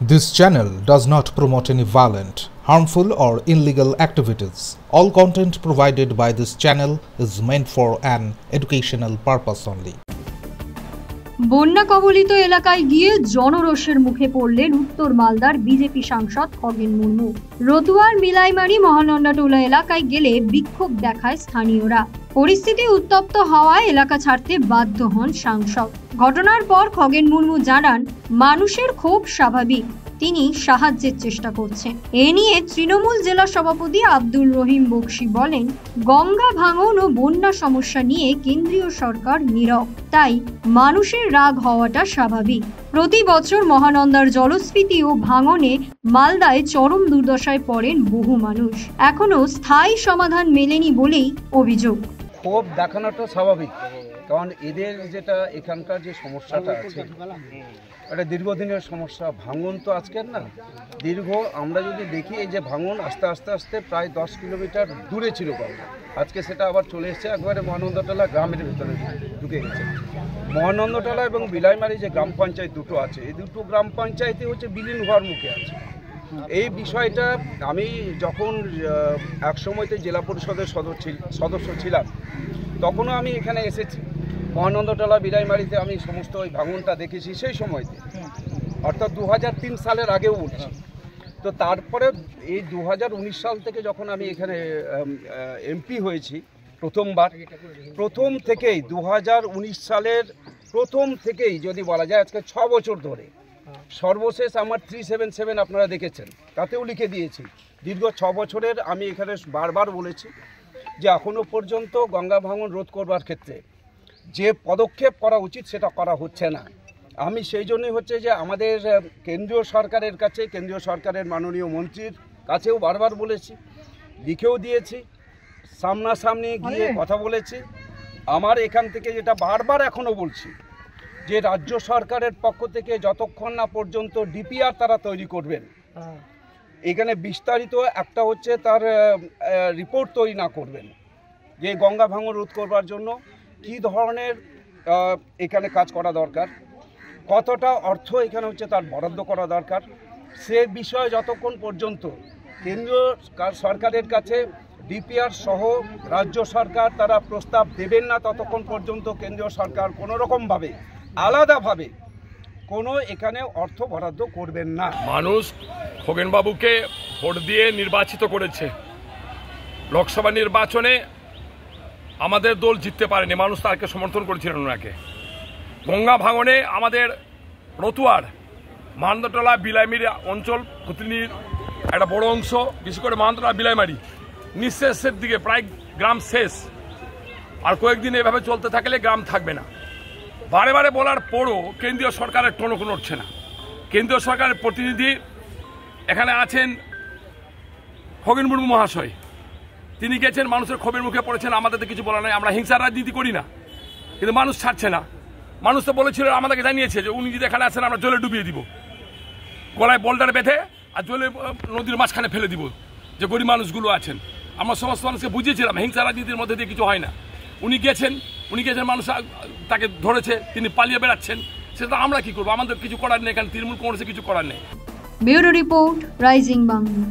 This channel does not promote any violent, harmful or illegal activities. All content provided by this channel is meant for an educational purpose only. বন্যা কবলিত এলাকায় গিয়ে জনরোষের মুখে পড়লেন উত্তর মালদার বিজেপি সাংসদ খগেন মুর্মু। রতুয়ার মিলাইমারি মহানন্দাটোলা এলাকায় গেলে বিক্ষোভ দেখায় স্থানীয়রা। পরিস্থিতি উত্তপ্ত হওয়ায় এলাকা ছাড়তে বাধ্য হন সাংসদ। ঘটনার পর খগেন মুর্মু জানান, মানুষের ক্ষোভ স্বাভাবিক, তিনি সাহায্যের চেষ্টা করছেন। এ নিয়ে তৃণমূল জেলা সভাপতি আব্দুর রহিম বক্সি বলেন, গঙ্গা ভাঙন ও বন্যা সমস্যা নিয়ে কেন্দ্রীয় সরকার নীরব, তাই মানুষের রাগ হওয়াটা স্বাভাবিক। প্রতি বছর মহানন্দার জলস্ফীতি ও ভাঙনে মালদায় চরম দুর্দশায় পড়েন বহু মানুষ। এখনো স্থায়ী সমাধান মেলেনি বলেই অভিযোগ। ক্ষোভ দেখানোটা স্বাভাবিক, কারণ এদের যেটা এখানকার যে সমস্যাটা আছে একটা দীর্ঘদিনের সমস্যা। ভাঙন তো আজকের না, দীর্ঘ। আমরা যদি দেখি এই যে ভাঙন আস্তে আস্তে আস্তে প্রায় 10 কিলোমিটার দূরে ছিল গঙ্গা, আজকে সেটা আবার চলে এসছে একবারে মহানন্দাটোলা গ্রামের ভিতরে ঢুকে গেছে। মহানন্দাটোলা এবং বিলাইমারি যে গ্রাম পঞ্চায়েত দুটো আছে, এই দুটো গ্রাম পঞ্চায়েতে হচ্ছে বিলীন হওয়ার মুখে আছে। এই বিষয়টা আমি যখন এক সময়তে জেলা পরিষদের সদস্য ছিলাম, তখনও আমি এখানে এসেছি। মহানন্দাটোলা বিলাইমারিতে আমি সমস্ত ওই ভাঙনটা দেখেছি সেই সময়তে, অর্থাৎ 2003 সালের আগেও বলছি। তো তারপরে এই 2019 সাল থেকে যখন আমি এখানে এমপি হয়েছি প্রথমবার, প্রথম থেকেই 2019 সালের প্রথম থেকেই যদি বলা যায় আজকে 6 বছর ধরে, সর্বশেষ আমার 377 আপনারা দেখেছেন, তাতেও লিখে দিয়েছি। দীর্ঘ 6 বছরের আমি এখানে বারবার বলেছি যে এখনও পর্যন্ত গঙ্গা ভাঙন রোধ করবার ক্ষেত্রে যে পদক্ষেপ করা উচিত সেটা করা হচ্ছে না। আমি সেই জন্যই হচ্ছে যে আমাদের কেন্দ্রীয় সরকারের কাছে, কেন্দ্রীয় সরকারের মাননীয় মন্ত্রীর কাছেও বারবার বলেছি, লিখেও দিয়েছি, সামনাসামনি গিয়ে কথা বলেছি। আমার এখান থেকে যেটা বারবার এখনও বলছি যে রাজ্য সরকারের পক্ষ থেকে যতক্ষণ না পর্যন্ত ডিপিআর তারা তৈরি করবেন, এখানে বিস্তারিত একটা হচ্ছে তার রিপোর্ট তৈরি না করবেন যে গঙ্গা ভাঙন রোধ করবার জন্য কী ধরনের এখানে কাজ করা দরকার, কতটা অর্থ এখানে হচ্ছে তার বরাদ্দ করা দরকার, সে বিষয়ে যতক্ষণ পর্যন্ত কেন্দ্রীয় সরকারের কাছে ডিপিআর সহ রাজ্য সরকার তারা প্রস্তাব দেবেন না, ততক্ষণ পর্যন্ত কেন্দ্রীয় সরকার কোনো রকমভাবে আলাদাভাবে কোনো এখানে অর্থ বরাদ্দ করবেন না। মানুষ খগেনবাবুকে ভোট দিয়ে নির্বাচিত করেছে। লোকসভা নির্বাচনে আমাদের দল জিততে পারেনি, মানুষ তাকে সমর্থন করেছিলেন ওনাকে। গঙ্গা ভাঙনে আমাদের রতুয়ার মহানন্দাটোলা বিলাইমারি অঞ্চল ভুতনির একটা বড় অংশ, বিশেষ করে মহানন্দাটোলা বিলাইমারি নিঃশেষের দিকে, প্রায় গ্রাম শেষ। আর কয়েকদিন এভাবে চলতে থাকলে গ্রাম থাকবে না। বারে বারে বলার পরও কেন্দ্রীয় সরকারের টনক নড়ছে না। কেন্দ্রীয় সরকারের প্রতিনিধি এখানে আছেন খগেন মুর্মু মহাশয়, তিনি গেছেন, মানুষের ক্ষোভের মুখে পড়েছেন। আমাদের তো কিছু বলা নাই, আমরা হিংসার রাজনীতি করি না, কিন্তু মানুষ ছাড়ছে না। মানুষ তো বলেছিল, আমাদেরকে জানিয়েছে যে উনি যদি এখানে আসেন আমরা জলে ডুবিয়ে দিব, গলায় বোল্ডার বেঁধে আর জলে নদীর মাঝখানে ফেলে দিব যে গরিব মানুষগুলো আছেন। আমরা সমস্ত মানুষকে বুঝিয়েছিলাম হিংসা রাজনীতির মধ্যে দিয়ে কিছু হয় না। উনি গেছেন, মানুষ তাকে ধরেছে, তিনি পালিয়ে বেড়াচ্ছেন। সেটা আমরা কি করবো? আমাদের কিছু করার নেই, এখানে তৃণমূল কংগ্রেসে কিছু করার নেই। Bureau report, rising Bangla.